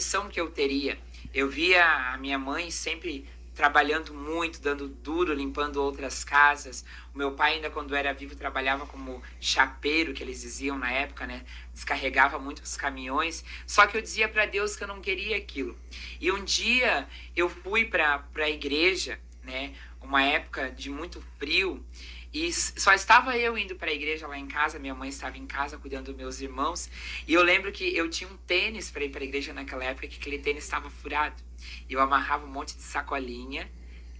profissão que eu teria. Eu via a minha mãe sempre trabalhando muito, dando duro, limpando outras casas. O meu pai ainda quando era vivo trabalhava como chapeiro, que eles diziam na época, né? Descarregava muito os caminhões. Só que eu dizia para Deus que eu não queria aquilo. E um dia eu fui para a igreja, né? Uma época de muito frio. E só estava eu indo para a igreja lá em casa, minha mãe estava em casa cuidando dos meus irmãos. E eu lembro que eu tinha um tênis para ir para a igreja naquela época, que aquele tênis estava furado. Eu amarrava um monte de sacolinha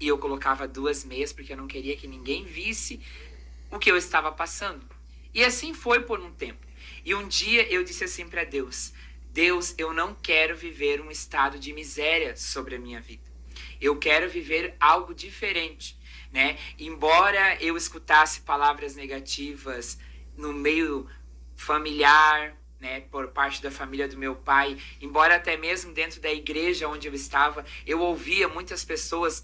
e eu colocava 2 meias, porque eu não queria que ninguém visse o que eu estava passando. E assim foi por um tempo. E um dia eu disse assim para Deus: Deus, eu não quero viver um estado de miséria sobre a minha vida. Eu quero viver algo diferente, né? Embora eu escutasse palavras negativas no meio familiar, né, por parte da família do meu pai, embora até mesmo dentro da igreja onde eu estava, eu ouvia muitas pessoas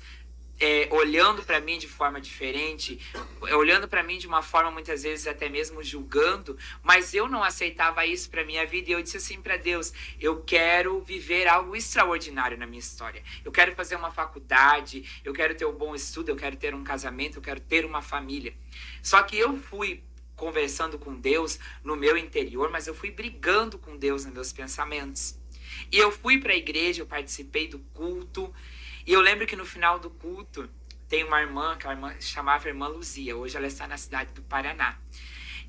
olhando para mim de forma diferente, olhando para mim de uma forma muitas vezes até mesmo julgando, mas eu não aceitava isso para minha vida e eu disse assim para Deus: eu quero viver algo extraordinário na minha história. Eu quero fazer uma faculdade, eu quero ter um bom estudo, eu quero ter um casamento, eu quero ter uma família. Só que eu fui conversando com Deus no meu interior, mas eu fui brigando com Deus nos meus pensamentos. E eu fui para a igreja, eu participei do culto. E eu lembro que no final do culto tem uma irmã, que a irmã chamava Irmã Luzia. Hoje ela está na cidade do Paraná.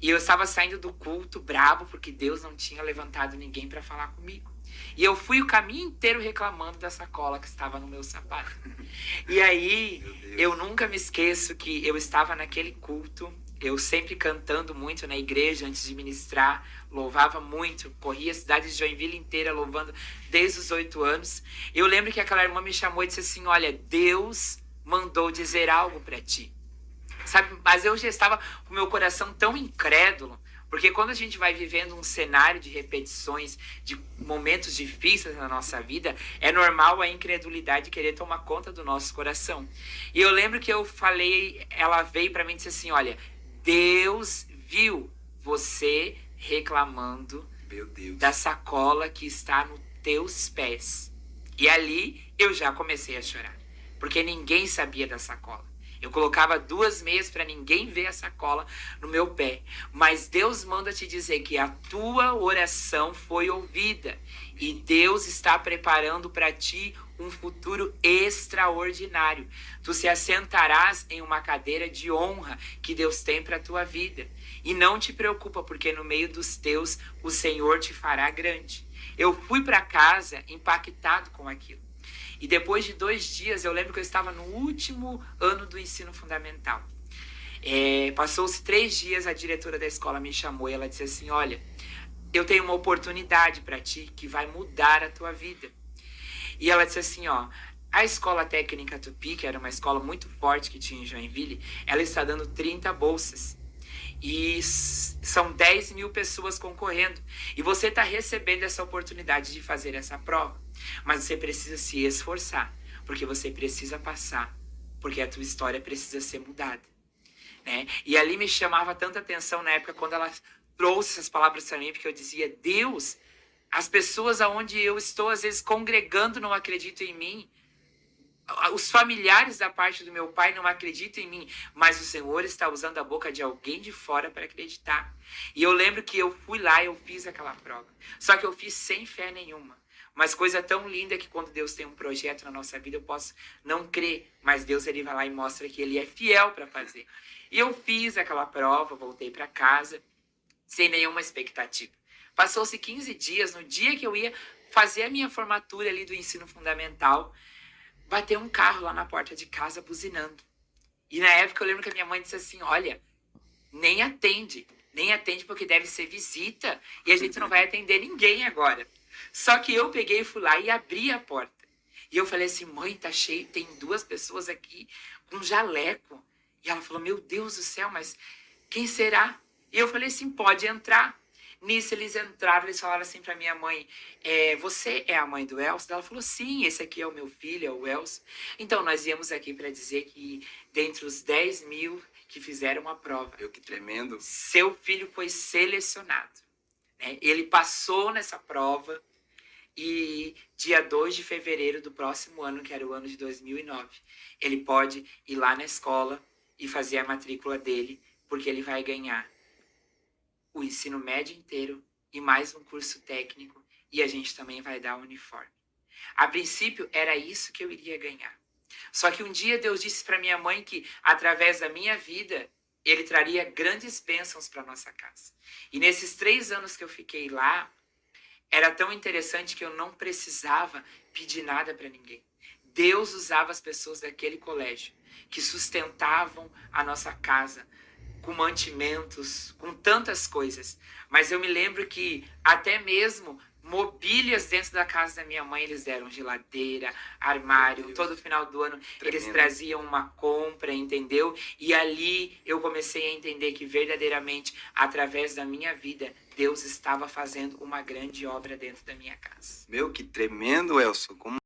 E eu estava saindo do culto brabo porque Deus não tinha levantado ninguém para falar comigo. E eu fui o caminho inteiro reclamando da sacola que estava no meu sapato. E aí eu nunca me esqueço que eu estava naquele culto. Eu sempre cantando muito na igreja antes de ministrar, louvava muito, corria a cidade de Joinville inteira louvando desde os 8 anos. Eu lembro que aquela irmã me chamou e disse assim: olha, Deus mandou dizer algo para ti. Sabe, mas eu já estava com o meu coração tão incrédulo, porque quando a gente vai vivendo um cenário de repetições, de momentos difíceis na nossa vida, é normal a incredulidade querer tomar conta do nosso coração. E eu lembro que eu falei, ela veio para mim e disse assim: olha, Deus viu você reclamando da sacola que está nos teus pés. E ali eu já comecei a chorar, porque ninguém sabia da sacola. Eu colocava 2 meias para ninguém ver a sacola no meu pé. Mas Deus manda te dizer que a tua oração foi ouvida. E Deus está preparando para ti um futuro extraordinário. Tu se assentarás em uma cadeira de honra que Deus tem para a tua vida. E não te preocupa, porque no meio dos teus o Senhor te fará grande. Eu fui para casa impactado com aquilo. E depois de 2 dias, eu lembro que eu estava no último ano do ensino fundamental. Passou-se 3 dias, a diretora da escola me chamou e ela disse assim: olha, eu tenho uma oportunidade para ti que vai mudar a tua vida. E ela disse assim, ó, a Escola Técnica Tupi, que era uma escola muito forte que tinha em Joinville, ela está dando 30 bolsas. E são 10 mil pessoas concorrendo. E você está recebendo essa oportunidade de fazer essa prova. Mas você precisa se esforçar, porque você precisa passar, porque a tua história precisa ser mudada, né? E ali me chamava tanta atenção na época quando ela trouxe essas palavras para mim, porque eu dizia: Deus, as pessoas aonde eu estou às vezes congregando não acreditam em mim. Os familiares da parte do meu pai não acreditam em mim, mas o Senhor está usando a boca de alguém de fora para acreditar. E eu lembro que eu fui lá e eu fiz aquela prova. Só que eu fiz sem fé nenhuma. Mas coisa tão linda que quando Deus tem um projeto na nossa vida, eu posso não crer, mas Deus ele vai lá e mostra que ele é fiel para fazer. E eu fiz aquela prova, voltei para casa, sem nenhuma expectativa. Passou-se 15 dias, no dia que eu ia fazer a minha formatura ali do ensino fundamental, bateu um carro lá na porta de casa buzinando. E na época eu lembro que a minha mãe disse assim: olha, nem atende porque deve ser visita e a gente não vai atender ninguém agora. Só que eu peguei e fui lá e abri a porta. E eu falei assim: mãe, tá cheio, tem 2 pessoas aqui com jaleco. E ela falou: meu Deus do céu, mas quem será? E eu falei assim: pode entrar. Nisso eles entraram, eles falaram assim pra minha mãe: você é a mãe do Elcio? Ela falou: sim, esse aqui é o meu filho, é o Elcio. Então nós viemos aqui para dizer que dentre os 10 mil que fizeram a prova, Que tremendo, seu filho foi selecionado, né? Ele passou nessa prova e dia 2 de fevereiro do próximo ano, que era o ano de 2009, ele pode ir lá na escola e fazer a matrícula dele, porque ele vai ganhar o ensino médio inteiro e mais um curso técnico, e a gente também vai dar o uniforme. A princípio, era isso que eu iria ganhar. Só que um dia Deus disse para minha mãe que, através da minha vida, ele traria grandes bênçãos para nossa casa. E nesses 3 anos que eu fiquei lá, era tão interessante que eu não precisava pedir nada para ninguém. Deus usava as pessoas daquele colégio que sustentavam a nossa casa com mantimentos, com tantas coisas. Mas eu me lembro que até mesmo mobílias dentro da casa da minha mãe eles deram, geladeira, armário, todo final do ano eles traziam uma compra, entendeu? E ali eu comecei a entender que verdadeiramente, através da minha vida, Deus estava fazendo uma grande obra dentro da minha casa. Meu, que tremendo, Elson. Como